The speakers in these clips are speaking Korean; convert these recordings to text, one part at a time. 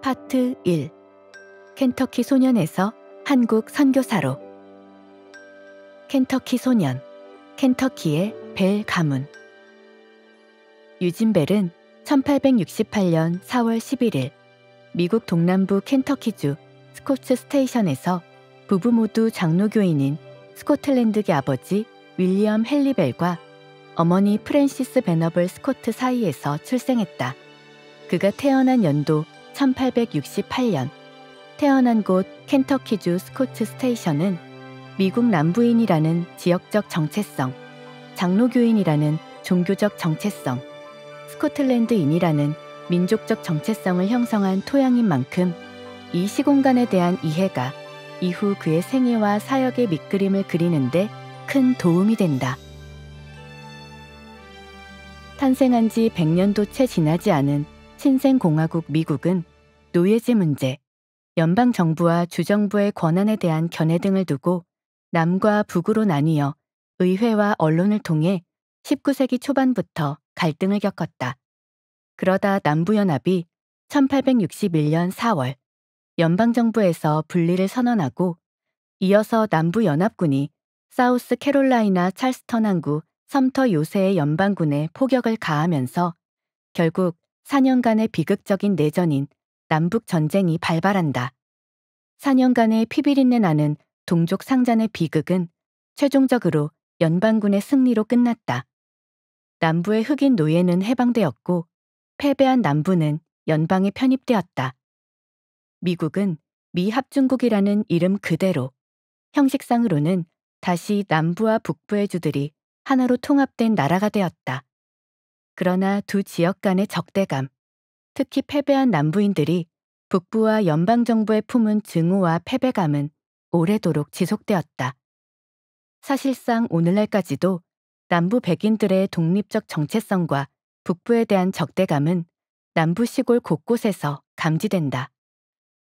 파트 1. 켄터키 소년에서 한국 선교사로. 켄터키 소년, 켄터키의 벨 가문. 유진 벨은 1868년 4월 11일 미국 동남부 켄터키주 스코츠 스테이션에서 부부 모두 장로교인인 스코틀랜드계 아버지 윌리엄 헨리 벨과 어머니 프랜시스 베너블 스코트 사이에서 출생했다. 그가 태어난 연도 1868년. 태어난 곳 켄터키주 스코츠 스테이션은 미국 남부인이라는 지역적 정체성, 장로교인이라는 종교적 정체성, 스코틀랜드인이라는 민족적 정체성을 형성한 토양인 만큼 이 시공간에 대한 이해가 이후 그의 생애와 사역의 밑그림을 그리는데 큰 도움이 된다. 탄생한 지 100년도 채 지나지 않은 신생공화국 미국은 노예제 문제, 연방정부와 주정부의 권한에 대한 견해 등을 두고 남과 북으로 나뉘어 의회와 언론을 통해 19세기 초반부터 갈등을 겪었다. 그러다 남부연합이 1861년 4월 연방정부에서 분리를 선언하고 이어서 남부연합군이 사우스 캐롤라이나 찰스턴 항구 섬터 요새의 연방군에 포격을 가하면서 결국 4년간의 비극적인 내전인 남북전쟁이 발발한다. 4년간의 피비린내 나는 동족 상잔의 비극은 최종적으로 연방군의 승리로 끝났다. 남부의 흑인 노예는 해방되었고 패배한 남부는 연방에 편입되었다. 미국은 미합중국이라는 이름 그대로 형식상으로는 다시 남부와 북부의 주들이 하나로 통합된 나라가 되었다. 그러나 두 지역 간의 적대감, 특히 패배한 남부인들이 북부와 연방정부에 품은 증오와 패배감은 오래도록 지속되었다. 사실상 오늘날까지도 남부 백인들의 독립적 정체성과 북부에 대한 적대감은 남부 시골 곳곳에서 감지된다.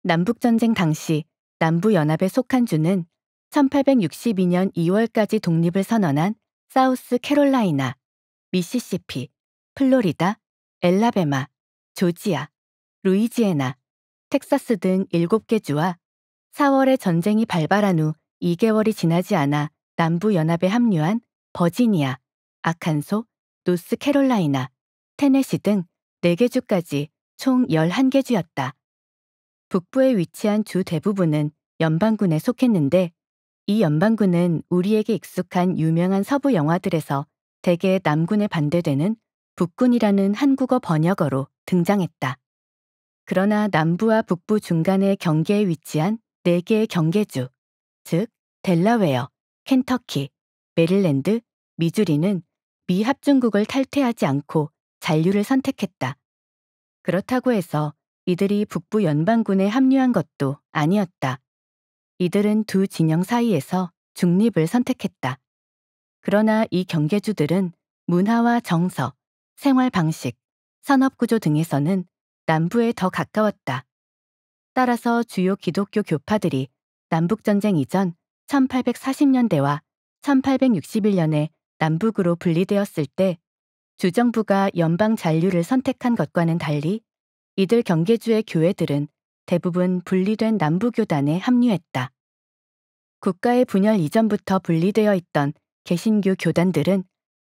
남북전쟁 당시 남부연합에 속한 주는 1862년 2월까지 독립을 선언한 사우스 캐롤라이나, 미시시피, 플로리다, 엘라베마, 조지아, 루이지애나, 텍사스 등 7개 주와 4월에 전쟁이 발발한 후 2개월이 지나지 않아 남부연합에 합류한 버지니아, 아칸소, 노스캐롤라이나, 테네시 등 4개 주까지 총 11개 주였다. 북부에 위치한 주 대부분은 연방군에 속했는데 이 연방군은 우리에게 익숙한 유명한 서부 영화들에서 대개 남군에 반대되는 북군이라는 한국어 번역어로 등장했다. 그러나 남부와 북부 중간의 경계에 위치한 4개의 경계주, 즉 델라웨어, 켄터키, 메릴랜드, 미주리는 미합중국을 탈퇴하지 않고 잔류를 선택했다. 그렇다고 해서 이들이 북부 연방군에 합류한 것도 아니었다. 이들은 두 진영 사이에서 중립을 선택했다. 그러나 이 경계주들은 문화와 정서, 생활 방식, 산업구조 등에서는 남부에 더 가까웠다. 따라서 주요 기독교 교파들이 남북전쟁 이전 1840년대와 1861년에 남북으로 분리되었을 때 주정부가 연방 잔류를 선택한 것과는 달리 이들 경계주의 교회들은 대부분 분리된 남부교단에 합류했다. 국가의 분열 이전부터 분리되어 있던 개신교 교단들은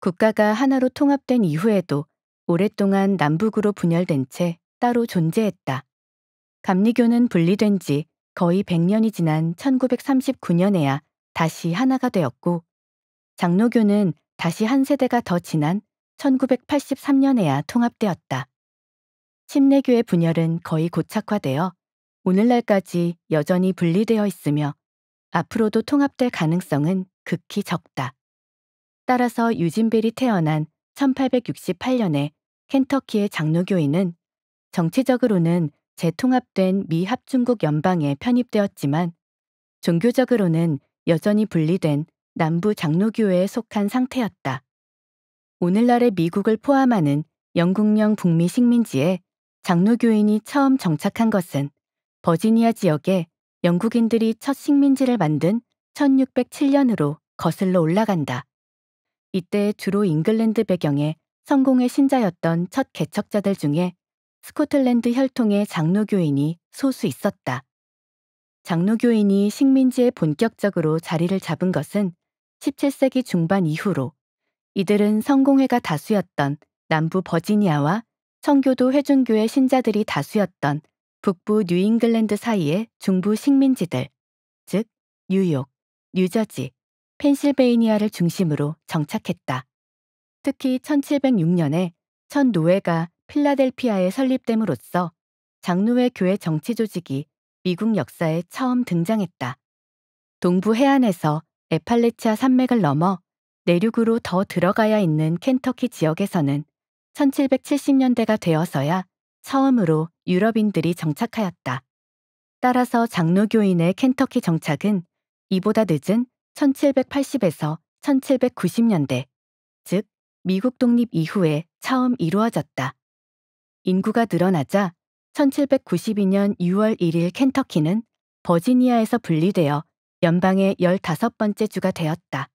국가가 하나로 통합된 이후에도 오랫동안 남북으로 분열된 채 따로 존재했다. 감리교는 분리된 지 거의 100년이 지난 1939년에야 다시 하나가 되었고 장로교는 다시 한 세대가 더 지난 1983년에야 통합되었다. 침례교의 분열은 거의 고착화되어 오늘날까지 여전히 분리되어 있으며 앞으로도 통합될 가능성은 극히 적다. 따라서 유진 벨이 태어난 1868년에 켄터키의 장로교인은 정치적으로는 재통합된 미합중국 연방에 편입되었지만 종교적으로는 여전히 분리된 남부 장로교회에 속한 상태였다. 오늘날의 미국을 포함하는 영국령 북미 식민지에 장로교인이 처음 정착한 것은 버지니아 지역에 영국인들이 첫 식민지를 만든 1607년으로 거슬러 올라간다. 이때 주로 잉글랜드 배경의 성공의 신자였던 첫 개척자들 중에 스코틀랜드 혈통의 장로교인이 소수 있었다. 장로교인이 식민지에 본격적으로 자리를 잡은 것은 17세기 중반 이후로 이들은 성공회가 다수였던 남부 버지니아와 청교도 회중교의 신자들이 다수였던 북부 뉴잉글랜드 사이의 중부 식민지들, 즉 뉴욕, 뉴저지, 펜실베이니아를 중심으로 정착했다. 특히 1706년에 첫 노회가 필라델피아에 설립됨으로써 장로회 교회 정치 조직이 미국 역사에 처음 등장했다. 동부 해안에서 에팔레치아 산맥을 넘어 내륙으로 더 들어가야 있는 켄터키 지역에서는 1770년대가 되어서야 처음으로 유럽인들이 정착하였다. 따라서 장로교인의 켄터키 정착은 이보다 늦은 1780에서 1790년대, 즉 미국 독립 이후에 처음 이루어졌다. 인구가 늘어나자 1792년 6월 1일 켄터키는 버지니아에서 분리되어 연방의 15번째 주가 되었다.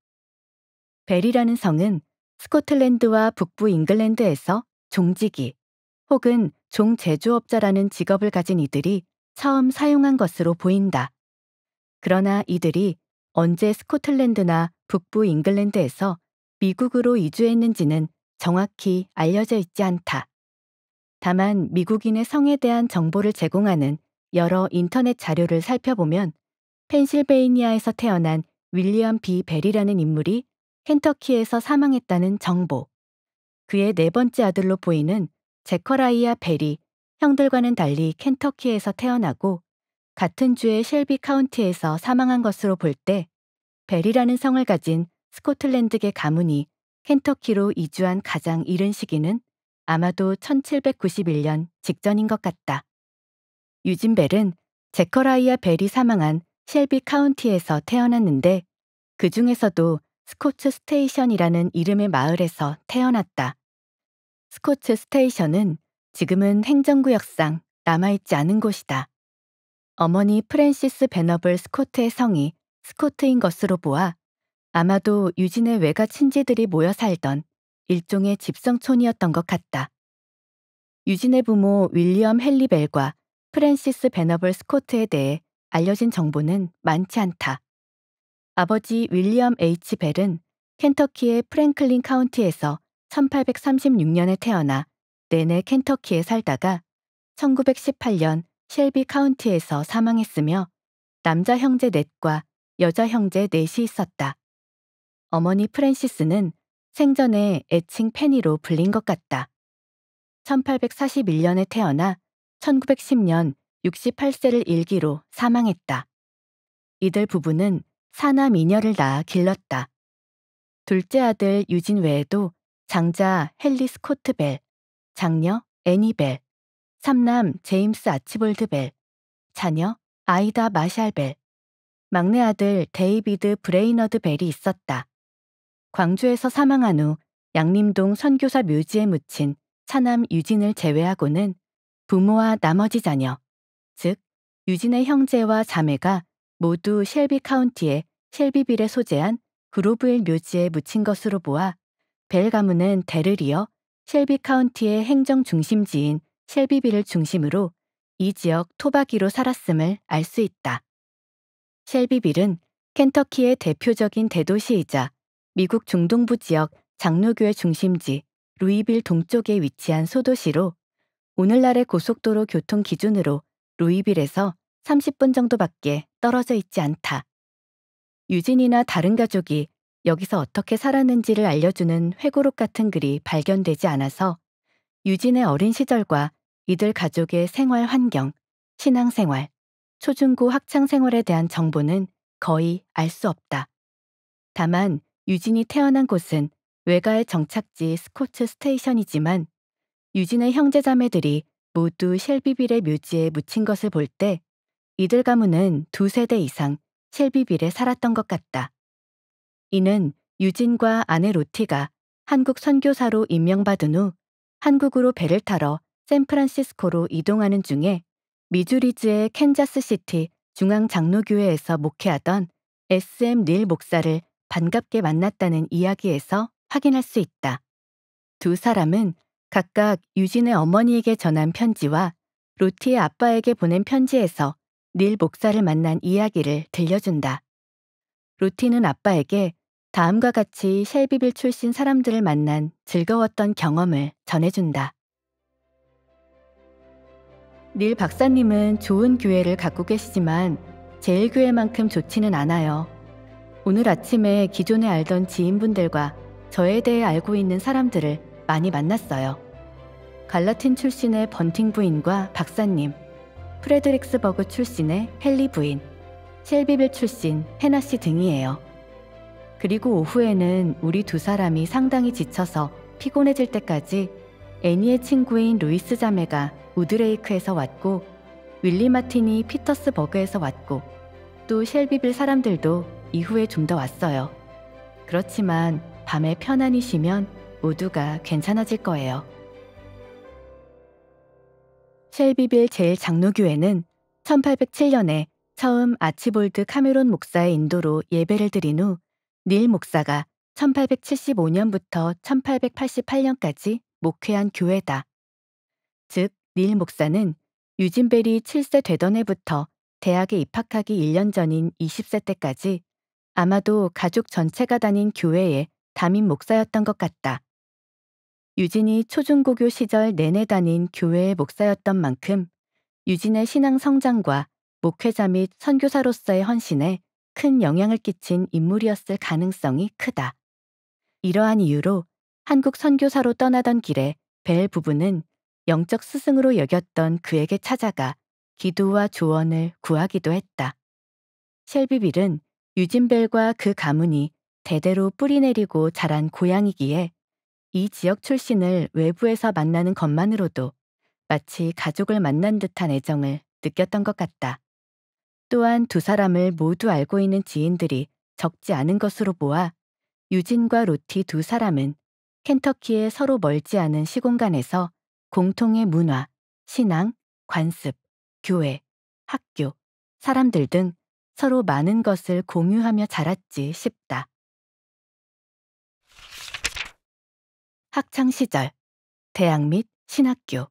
벨이라는 성은 스코틀랜드와 북부 잉글랜드에서 종지기 혹은 종제조업자라는 직업을 가진 이들이 처음 사용한 것으로 보인다. 그러나 이들이 언제 스코틀랜드나 북부 잉글랜드에서 미국으로 이주했는지는 정확히 알려져 있지 않다. 다만 미국인의 성에 대한 정보를 제공하는 여러 인터넷 자료를 살펴보면 펜실베이니아에서 태어난 윌리엄 B. 벨이라는 인물이 켄터키에서 사망했다는 정보, 그의 네 번째 아들로 보이는 제커라이아 벨이 형들과는 달리 켄터키에서 태어나고 같은 주의 쉘비 카운티에서 사망한 것으로 볼 때 벨이라는 성을 가진 스코틀랜드계 가문이 켄터키로 이주한 가장 이른 시기는 아마도 1791년 직전인 것 같다. 유진 벨은 제커라이아 벨이 사망한 쉘비 카운티에서 태어났는데 그 중에서도 스코츠 스테이션이라는 이름의 마을에서 태어났다. 스코츠 스테이션은 지금은 행정구역상 남아있지 않은 곳이다. 어머니 프랜시스 베너블 스코트의 성이 스코트인 것으로 보아 아마도 유진의 외가 친지들이 모여 살던 일종의 집성촌이었던 것 같다. 유진의 부모 윌리엄 헨리 벨과 프랜시스 베너블 스코트에 대해 알려진 정보는 많지 않다. 아버지 윌리엄 H. 벨은 켄터키의 프랭클린 카운티에서 1836년에 태어나 내내 켄터키에 살다가 1918년 쉘비 카운티에서 사망했으며 남자 형제 넷과 여자 형제 넷이 있었다. 어머니 프랜시스는 생전에 애칭 페니로 불린 것 같다. 1841년에 태어나 1910년 68세를 일기로 사망했다. 이들 부부는 사남 이녀를 낳아 길렀다. 둘째 아들 유진 외에도 장자 헨리 스코트 벨, 장녀 애니 벨, 삼남 제임스 아치볼드 벨, 자녀 아이다 마샬 벨, 막내 아들 데이비드 브레이너드 벨이 있었다. 광주에서 사망한 후 양림동 선교사 묘지에 묻힌 차남 유진을 제외하고는 부모와 나머지 자녀, 즉 유진의 형제와 자매가 모두 쉘비 카운티의 쉘비빌에 소재한 그로브힐 묘지에 묻힌 것으로 보아 벨 가문은 대를 이어 쉘비 카운티의 행정 중심지인 쉘비빌을 중심으로 이 지역 토박이로 살았음을 알 수 있다. 쉘비빌은 켄터키의 대표적인 대도시이자 미국 중동부 지역 장로교의 중심지 루이빌 동쪽에 위치한 소도시로 오늘날의 고속도로 교통 기준으로 루이빌에서 30분 정도밖에 떨어져 있지 않다. 유진이나 다른 가족이 여기서 어떻게 살았는지를 알려주는 회고록 같은 글이 발견되지 않아서 유진의 어린 시절과 이들 가족의 생활 환경, 신앙생활, 초중고 학창생활에 대한 정보는 거의 알 수 없다. 다만 유진이 태어난 곳은 외가의 정착지 스코츠 스테이션이지만 유진의 형제자매들이 모두 쉘비빌의 묘지에 묻힌 것을 볼 때 이들 가문은 2세대 이상 쉘비빌에 살았던 것 같다. 이는 유진과 아내 로티가 한국 선교사로 임명받은 후 한국으로 배를 타러 샌프란시스코로 이동하는 중에 미주리주의 캔자스시티 중앙장로교회에서 목회하던 SM 닐 목사를 반갑게 만났다는 이야기에서 확인할 수 있다. 두 사람은 각각 유진의 어머니에게 전한 편지와 로티의 아빠에게 보낸 편지에서 닐 목사를 만난 이야기를 들려준다. 로티는 아빠에게 다음과 같이 쉘비빌 출신 사람들을 만난 즐거웠던 경험을 전해준다. 닐 박사님은 좋은 교회를 갖고 계시지만 제일교회만큼 좋지는 않아요. 오늘 아침에 기존에 알던 지인분들과 저에 대해 알고 있는 사람들을 많이 만났어요. 갈라틴 출신의 번팅 부인과 박사님, 프레드릭스버그 출신의 헨리 부인, 쉘비빌 출신 헤나 씨 등이에요. 그리고 오후에는 우리 두 사람이 상당히 지쳐서 피곤해질 때까지 애니의 친구인 루이스 자매가 우드레이크에서 왔고, 윌리 마틴이 피터스버그에서 왔고, 또 쉘비빌 사람들도 이후에 좀 더 왔어요. 그렇지만 밤에 편안히 쉬면 모두가 괜찮아질 거예요. 쉘비빌 제일장로교회는 1807년에 처음 아치볼드 카메론 목사의 인도로 예배를 드린 후 닐 목사가 1875년부터 1888년까지 목회한 교회다. 즉, 닐 목사는 유진 벨이 7세 되던 해부터 대학에 입학하기 1년 전인 20세 때까지 아마도 가족 전체가 다닌 교회의 담임 목사였던 것 같다. 유진이 초중고교 시절 내내 다닌 교회의 목사였던 만큼 유진의 신앙 성장과 목회자 및 선교사로서의 헌신에 큰 영향을 끼친 인물이었을 가능성이 크다. 이러한 이유로 한국 선교사로 떠나던 길에 벨 부부는 영적 스승으로 여겼던 그에게 찾아가 기도와 조언을 구하기도 했다. 쉘비빌은 유진 벨과 그 가문이 대대로 뿌리내리고 자란 고향이기에 이 지역 출신을 외부에서 만나는 것만으로도 마치 가족을 만난 듯한 애정을 느꼈던 것 같다. 또한 두 사람을 모두 알고 있는 지인들이 적지 않은 것으로 보아 유진과 로티 두 사람은 켄터키의 서로 멀지 않은 시공간에서 공통의 문화, 신앙, 관습, 교회, 학교, 사람들 등 서로 많은 것을 공유하며 자랐지 싶다. 학창시절, 대학 및 신학교.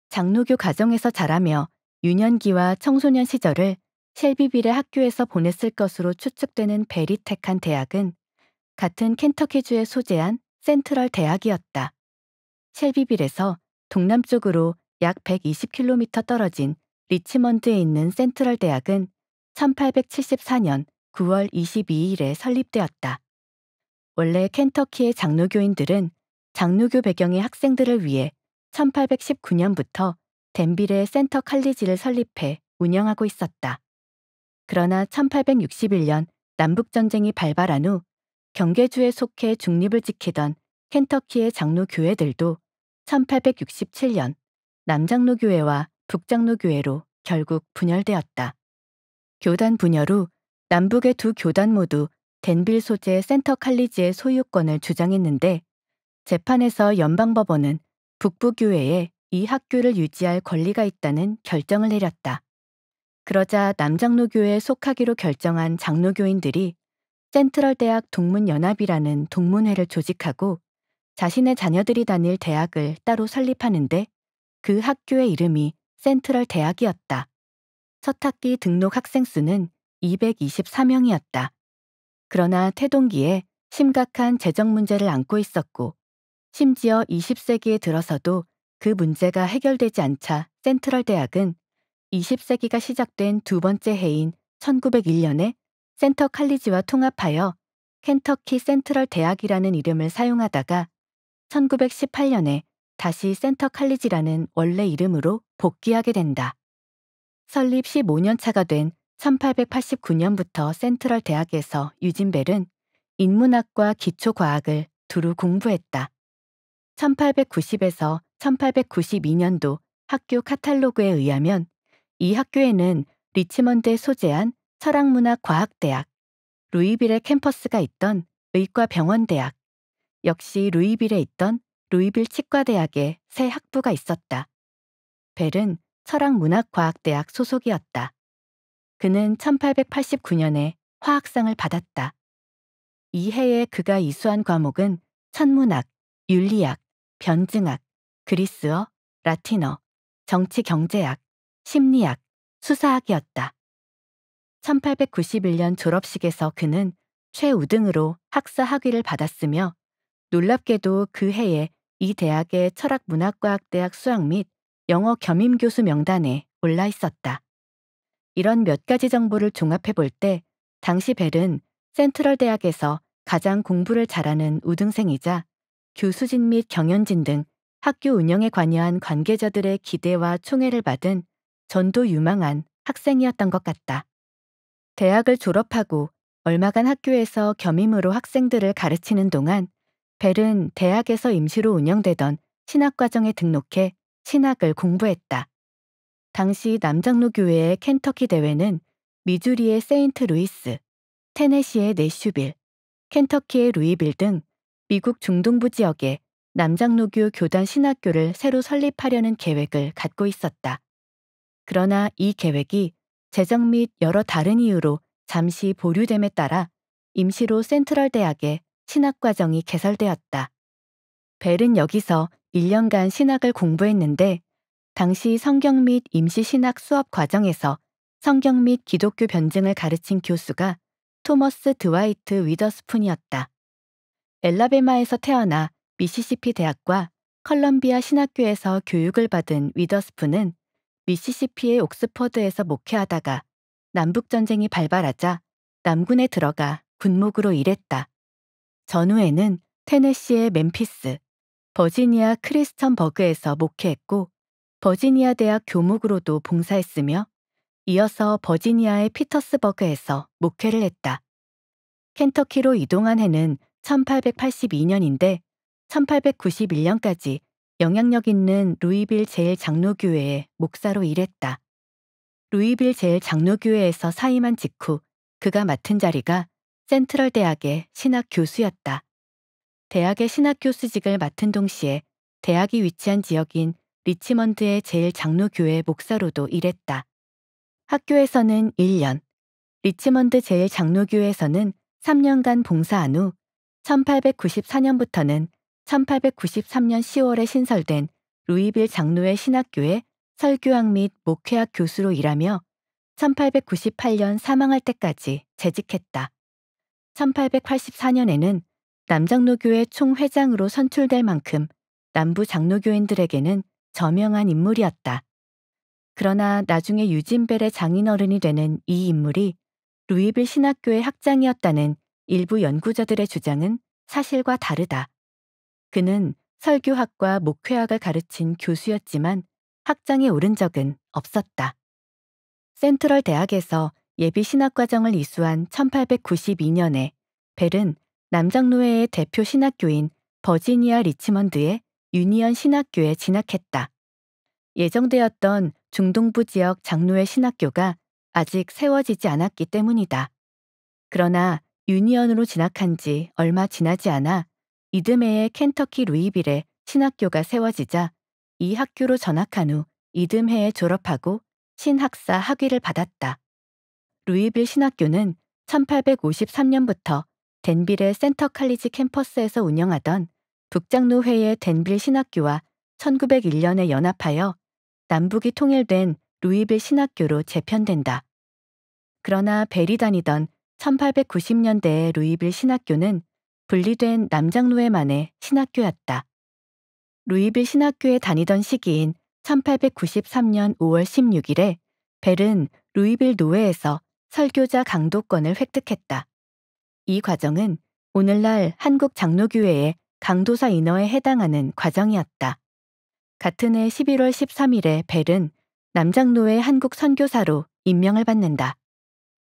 장로교 가정에서 자라며 유년기와 청소년 시절을 쉘비빌의 학교에서 보냈을 것으로 추측되는 벨이 택한 대학은 같은 켄터키주에 소재한 센트럴 대학이었다. 쉘비빌에서 동남쪽으로 약 120km 떨어진 리치먼드에 있는 센트럴 대학은 1874년 9월 22일에 설립되었다. 원래 켄터키의 장로교인들은 장로교 배경의 학생들을 위해 1819년부터 댄빌의 센터 칼리지를 설립해 운영하고 있었다. 그러나 1861년 남북전쟁이 발발한 후 경계주에 속해 중립을 지키던 켄터키의 장로교회들도 1867년 남장로교회와 북장로교회로 결국 분열되었다. 교단 분열 후 남북의 두 교단 모두 댄빌 소재 센터 칼리지의 소유권을 주장했는데 재판에서 연방법원은 북부교회에 이 학교를 유지할 권리가 있다는 결정을 내렸다. 그러자 남장로교회에 속하기로 결정한 장로교인들이 센트럴 대학 동문연합이라는 동문회를 조직하고 자신의 자녀들이 다닐 대학을 따로 설립하는데 그 학교의 이름이 센트럴 대학이었다. 첫 학기 등록 학생 수는 224명이었다. 그러나 태동기에 심각한 재정 문제를 안고 있었고 심지어 20세기에 들어서도 그 문제가 해결되지 않자 센트럴 대학은 20세기가 시작된 두 번째 해인 1901년에 센터 칼리지와 통합하여 켄터키 센트럴 대학이라는 이름을 사용하다가 1918년에 다시 센터 칼리지라는 원래 이름으로 복귀하게 된다. 설립 15년 차가 된 1889년부터 센트럴 대학에서 유진 벨은 인문학과 기초과학을 두루 공부했다. 1890에서 1892년도 학교 카탈로그에 의하면 이 학교에는 리치먼드에 소재한 철학문화과학대학, 루이빌의 캠퍼스가 있던 의과병원대학, 역시 루이빌에 있던 루이빌 치과대학의 세 학부가 있었다. 벨은 철학문학과학대학 소속이었다. 그는 1889년에 화학상을 받았다. 이 해에 그가 이수한 과목은 천문학, 윤리학, 변증학, 그리스어, 라틴어, 정치 경제학, 심리학, 수사학이었다. 1891년 졸업식에서 그는 최우등으로 학사 학위를 받았으며 놀랍게도 그 해에 이 대학의 철학문학과학대학 수학 및 영어 겸임교수 명단에 올라 있었다. 이런 몇 가지 정보를 종합해 볼 때 당시 벨은 센트럴 대학에서 가장 공부를 잘하는 우등생이자 교수진 및 경연진 등 학교 운영에 관여한 관계자들의 기대와 총애를 받은 전도 유망한 학생이었던 것 같다. 대학을 졸업하고 얼마간 학교에서 겸임으로 학생들을 가르치는 동안 벨은 대학에서 임시로 운영되던 신학과정에 등록해 신학을 공부했다. 당시 남장로교회의 켄터키 대회는 미주리의 세인트 루이스, 테네시의 내슈빌, 켄터키의 루이빌 등 미국 중동부 지역에 남장로교 교단 신학교를 새로 설립하려는 계획을 갖고 있었다. 그러나 이 계획이 재정 및 여러 다른 이유로 잠시 보류됨에 따라 임시로 센트럴 대학의 신학과정이 개설되었다. 벨은 여기서 1년간 신학을 공부했는데 당시 성경 및 임시 신학 수업 과정에서 성경 및 기독교 변증을 가르친 교수가 토머스 드와이트 위더스푼이었다. 엘라베마에서 태어나 미시시피 대학과 컬럼비아 신학교에서 교육을 받은 위더스푼은 미시시피의 옥스퍼드에서 목회하다가 남북전쟁이 발발하자 남군에 들어가 군목으로 일했다. 전후에는 테네시의 멤피스, 버지니아 크리스천버그에서 목회했고 버지니아 대학 교목으로도 봉사했으며 이어서 버지니아의 피터스버그에서 목회를 했다. 켄터키로 이동한 해는 1882년인데 1891년까지 영향력 있는 루이빌 제일장로교회의 목사로 일했다. 루이빌 제일장로교회에서 사임한 직후 그가 맡은 자리가 센트럴 대학의 신학 교수였다. 대학의 신학 교수직을 맡은 동시에 대학이 위치한 지역인 리치먼드의 제일장로교회 목사로도 일했다. 학교에서는 1년, 리치먼드 제일장로교회에서는 3년간 봉사한 후 1894년부터는 1893년 10월에 신설된 루이빌 장로회 신학교의 설교학 및 목회학 교수로 일하며 1898년 사망할 때까지 재직했다. 1884년에는 남장로교회 총회장으로 선출될 만큼 남부 장로교인들에게는 저명한 인물이었다. 그러나 나중에 유진벨의 장인어른이 되는 이 인물이 루이빌 신학교의 학장이었다는 일부 연구자들의 주장은 사실과 다르다. 그는 설교학과 목회학을 가르친 교수였지만 학장에 오른 적은 없었다. 센트럴 대학에서 예비 신학과정을 이수한 1892년에 벨은 남장로회의 대표 신학교인 버지니아 리치먼드의 유니언 신학교에 진학했다. 예정되었던 중동부 지역 장로회 신학교가 아직 세워지지 않았기 때문이다. 그러나 유니언으로 진학한 지 얼마 지나지 않아 이듬해의 켄터키 루이빌에 신학교가 세워지자 이 학교로 전학한 후 이듬해에 졸업하고 신학사 학위를 받았다. 루이빌 신학교는 1853년부터 댄빌의 센터 칼리지 캠퍼스에서 운영하던 북장로회의 댄빌 신학교와 1901년에 연합하여 남북이 통일된 루이빌 신학교로 재편된다. 그러나 벨이 다니던 1890년대의 루이빌 신학교는 분리된 남장로회만의 신학교였다. 루이빌 신학교에 다니던 시기인 1893년 5월 16일에 벨은 루이빌 노회에서 설교자 강도권을 획득했다. 이 과정은 오늘날 한국 장로교회의 강도사 인허에 해당하는 과정이었다. 같은 해 11월 13일에 벨은 남장로회 한국 선교사로 임명을 받는다.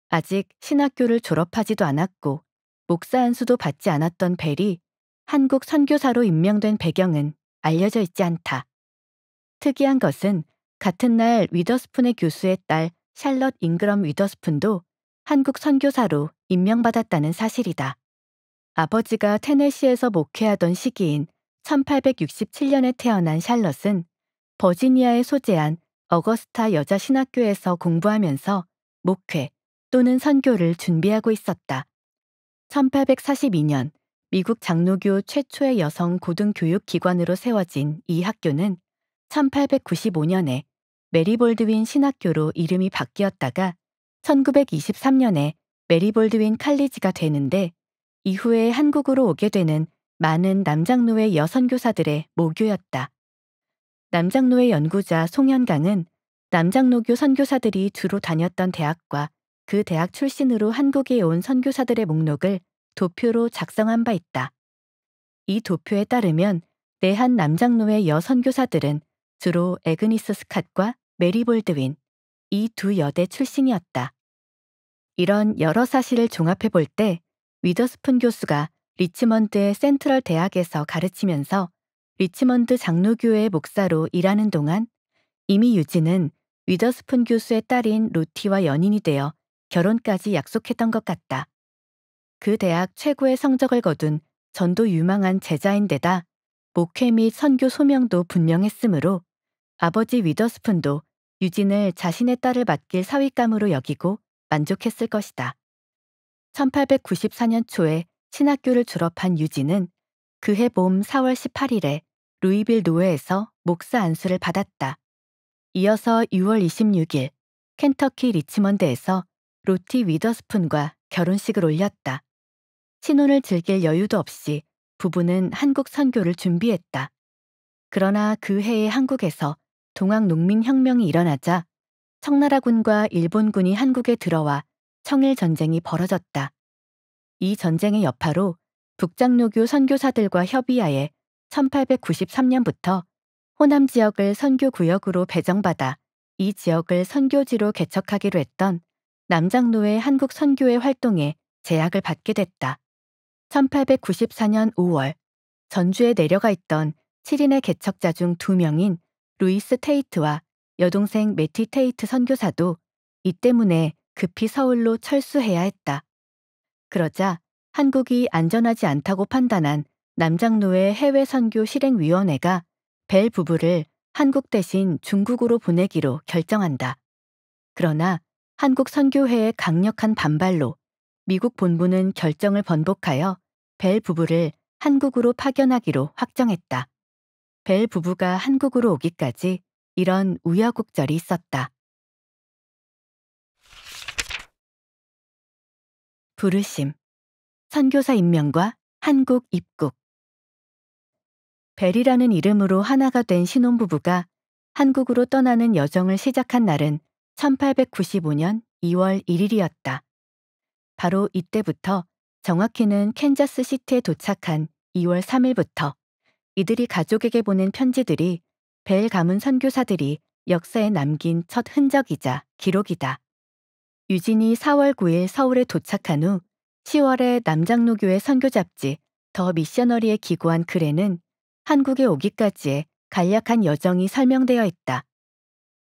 아직 신학교를 졸업하지도 않았고 목사 안수도 받지 않았던 벨이 한국 선교사로 임명된 배경은 알려져 있지 않다. 특이한 것은 같은 날 위더스푼의 교수의 딸 샬럿 잉그럼 위더스푼도 한국 선교사로 임명받았다는 사실이다. 아버지가 테네시에서 목회하던 시기인 1867년에 태어난 샬럿은 버지니아에 소재한 어거스타 여자 신학교에서 공부하면서 목회 또는 선교를 준비하고 있었다. 1842년 미국 장로교 최초의 여성 고등교육기관으로 세워진 이 학교는 1895년에 메리 볼드윈 신학교로 이름이 바뀌었다가 1923년에 메리 볼드윈 칼리지가 되는데 이후에 한국으로 오게 되는 많은 남장로의 여선교사들의 모교였다. 남장로의 연구자 송현강은 남장로교 선교사들이 주로 다녔던 대학과 그 대학 출신으로 한국에 온 선교사들의 목록을 도표로 작성한 바 있다. 이 도표에 따르면 내한 남장로의 여선교사들은 주로 애그니스 스캇과 메리 볼드윈, 이 두 여대 출신이었다. 이런 여러 사실을 종합해 볼 때 위더스푼 교수가 리치먼드의 센트럴 대학에서 가르치면서 리치먼드 장로교회 목사로 일하는 동안 이미 유진은 위더스푼 교수의 딸인 로티와 연인이 되어 결혼까지 약속했던 것 같다. 그 대학 최고의 성적을 거둔 전도 유망한 제자인데다 목회 및 선교 소명도 분명했으므로 아버지 위더스푼도 유진을 자신의 딸을 맡길 사윗감으로 여기고 만족했을 것이다. 1894년 초에 신학교를 졸업한 유진은 그해 봄 4월 18일에 루이빌 노회에서 목사 안수를 받았다. 이어서 6월 26일 켄터키 리치먼드에서 로티 위더스푼과 결혼식을 올렸다. 신혼을 즐길 여유도 없이 부부는 한국 선교를 준비했다. 그러나 그 해에 한국에서 동학농민혁명이 일어나자 청나라군과 일본군이 한국에 들어와 청일전쟁이 벌어졌다. 이 전쟁의 여파로 북장로교 선교사들과 협의하에 1893년부터 호남 지역을 선교구역으로 배정받아 이 지역을 선교지로 개척하기로 했던 남장로의 한국 선교회 활동에 제약을 받게 됐다. 1894년 5월 전주에 내려가 있던 7인의 개척자 중 2명인 루이스 테이트와 여동생 매티 테이트 선교사도 이 때문에 급히 서울로 철수해야 했다. 그러자 한국이 안전하지 않다고 판단한 남장로의 해외 선교 실행위원회가 벨 부부를 한국 대신 중국으로 보내기로 결정한다. 그러나 한국 선교회의 강력한 반발로 미국 본부는 결정을 번복하여 벨 부부를 한국으로 파견하기로 확정했다. 벨 부부가 한국으로 오기까지 이런 우여곡절이 있었다. 부르심, 선교사 임명과 한국 입국. 벨이라는 이름으로 하나가 된 신혼부부가 한국으로 떠나는 여정을 시작한 날은 1895년 2월 1일이었다. 바로 이때부터, 정확히는 캔자스 시티에 도착한 2월 3일부터 이들이 가족에게 보낸 편지들이 벨 가문 선교사들이 역사에 남긴 첫 흔적이자 기록이다. 유진이 4월 9일 서울에 도착한 후 10월에 남장로교회 선교 잡지 더 미셔너리에 기고한 글에는 한국에 오기까지의 간략한 여정이 설명되어 있다.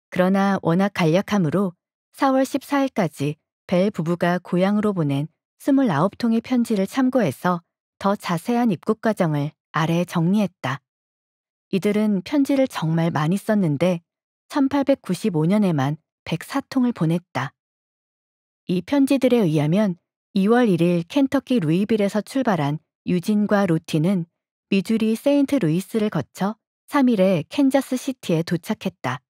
그러나 워낙 간략하므로 4월 14일까지 벨 부부가 고향으로 보낸 29통의 편지를 참고해서 더 자세한 입국 과정을 아래에 정리했다. 이들은 편지를 정말 많이 썼는데 1895년에만 104통을 보냈다. 이 편지들에 의하면 2월 1일 켄터키 루이빌에서 출발한 유진과 로티는 미주리 세인트 루이스를 거쳐 3일에 캔자스 시티에 도착했다.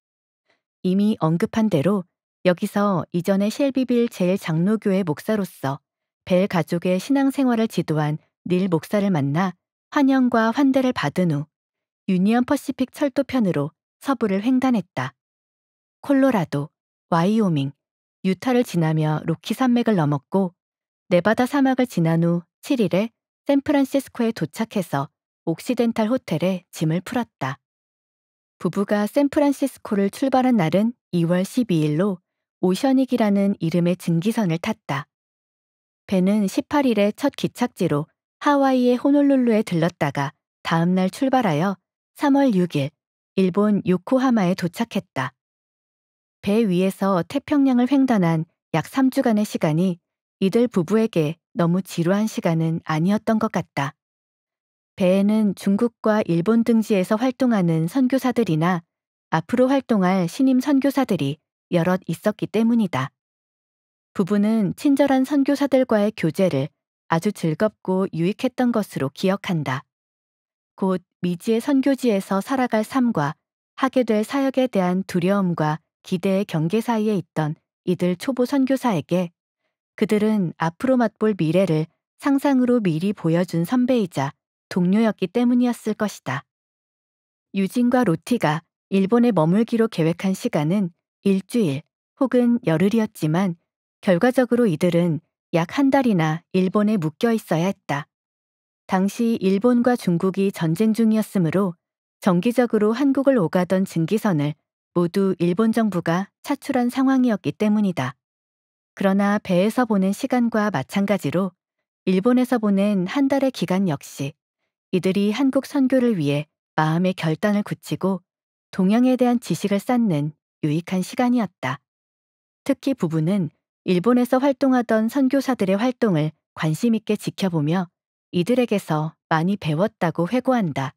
이미 언급한 대로 여기서 이전에 쉘비빌 제1장로교회 목사로서 벨 가족의 신앙생활을 지도한 닐 목사를 만나 환영과 환대를 받은 후 유니언 퍼시픽 철도편으로 서부를 횡단했다. 콜로라도, 와이오밍, 유타를 지나며 로키 산맥을 넘었고 네바다 사막을 지난 후 7일에 샌프란시스코에 도착해서 옥시덴탈 호텔에 짐을 풀었다. 부부가 샌프란시스코를 출발한 날은 2월 12일로 오셔닉이라는 이름의 증기선을 탔다. 배는 18일에 첫 기착지로 하와이의 호놀룰루에 들렀다가 다음 날 출발하여 3월 6일 일본 요코하마에 도착했다. 배 위에서 태평양을 횡단한 약 3주간의 시간이 이들 부부에게 너무 지루한 시간은 아니었던 것 같다. 배에는 중국과 일본 등지에서 활동하는 선교사들이나 앞으로 활동할 신임 선교사들이 여럿 있었기 때문이다. 부부는 친절한 선교사들과의 교제를 아주 즐겁고 유익했던 것으로 기억한다. 곧 미지의 선교지에서 살아갈 삶과 하게 될 사역에 대한 두려움과 기대의 경계 사이에 있던 이들 초보 선교사에게 그들은 앞으로 맛볼 미래를 상상으로 미리 보여준 선배이자 동료였기 때문이었을 것이다. 유진과 로티가 일본에 머물기로 계획한 시간은 일주일 혹은 열흘이었지만 결과적으로 이들은 약 한 달이나 일본에 묵혀 있어야 했다. 당시 일본과 중국이 전쟁 중이었으므로 정기적으로 한국을 오가던 증기선을 모두 일본 정부가 차출한 상황이었기 때문이다. 그러나 배에서 보낸 시간과 마찬가지로 일본에서 보낸 한 달의 기간 역시 이들이 한국 선교를 위해 마음의 결단을 굳히고 동양에 대한 지식을 쌓는 유익한 시간이었다. 특히 부부는 일본에서 활동하던 선교사들의 활동을 관심 있게 지켜보며 이들에게서 많이 배웠다고 회고한다.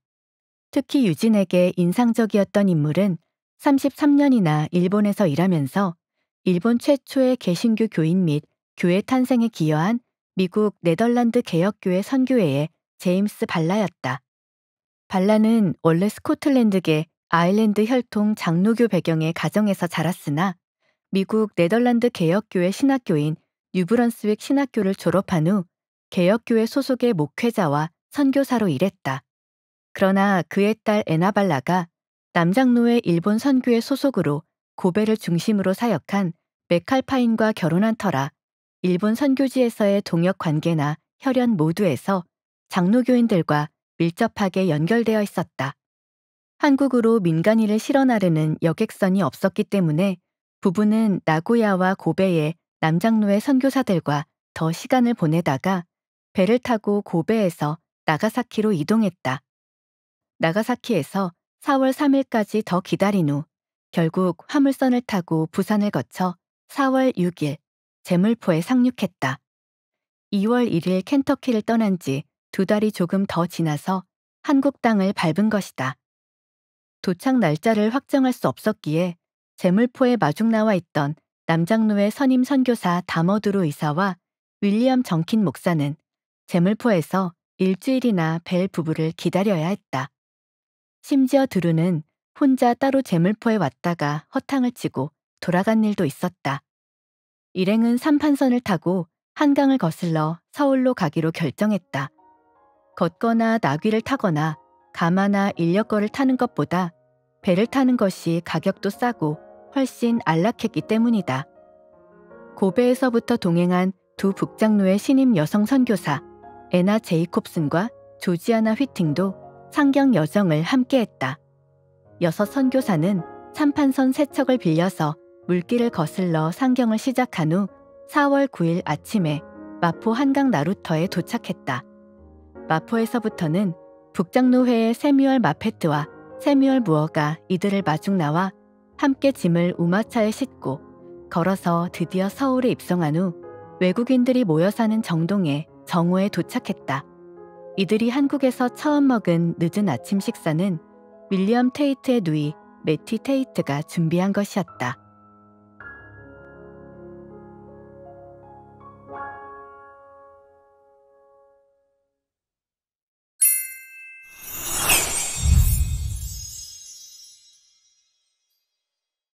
특히 유진에게 인상적이었던 인물은 33년이나 일본에서 일하면서 일본 최초의 개신교 교인 및 교회 탄생에 기여한 미국 네덜란드 개혁교회 선교회의 제임스 발라였다. 발라는 원래 스코틀랜드계 아일랜드 혈통 장로교 배경의 가정에서 자랐으나 미국 네덜란드 개혁교회 신학교인 뉴브런스윅 신학교를 졸업한 후 개혁교회 소속의 목회자와 선교사로 일했다. 그러나 그의 딸 에나발라가 남장로의 일본 선교회 소속으로 고베를 중심으로 사역한 맥칼파인과 결혼한 터라 일본 선교지에서의 동역 관계나 혈연 모두에서 장로교인들과 밀접하게 연결되어 있었다. 한국으로 민간인을 실어 나르는 여객선이 없었기 때문에 부부는 나고야와 고베의 남장로의 선교사들과 더 시간을 보내다가 배를 타고 고베에서 나가사키로 이동했다. 나가사키에서 4월 3일까지 더 기다린 후 결국 화물선을 타고 부산을 거쳐 4월 6일 제물포에 상륙했다. 2월 1일 켄터키를 떠난 지 2달이 조금 더 지나서 한국 땅을 밟은 것이다. 도착 날짜를 확정할 수 없었기에 제물포에 마중 나와 있던 남장로의 선임 선교사 다머드로 의사와 윌리엄 정킨 목사는 제물포에서 일주일이나 뵐 부부를 기다려야 했다. 심지어 드루는 혼자 따로 제물포에 왔다가 허탕을 치고 돌아간 일도 있었다. 일행은 3판선을 타고 한강을 거슬러 서울로 가기로 결정했다. 걷거나 나귀를 타거나 가마나 인력거를 타는 것보다 배를 타는 것이 가격도 싸고 훨씬 안락했기 때문이다. 고베에서부터 동행한 두 북장로의 신임 여성 선교사 애나 제이콥슨과 조지아나 휘팅도 상경 여정을 함께했다. 6 선교사는 참판선 3척을 빌려서 물길을 거슬러 상경을 시작한 후 4월 9일 아침에 마포 한강 나루터에 도착했다. 마포에서부터는 북장로회의 세뮤얼 마페트와 세뮤얼 무어가 이들을 마중 나와 함께 짐을 우마차에 싣고 걸어서 드디어 서울에 입성한 후 외국인들이 모여 사는 정동의 정오에 도착했다. 이들이 한국에서 처음 먹은 늦은 아침 식사는 윌리엄 테이트의 누이 매티 테이트가 준비한 것이었다.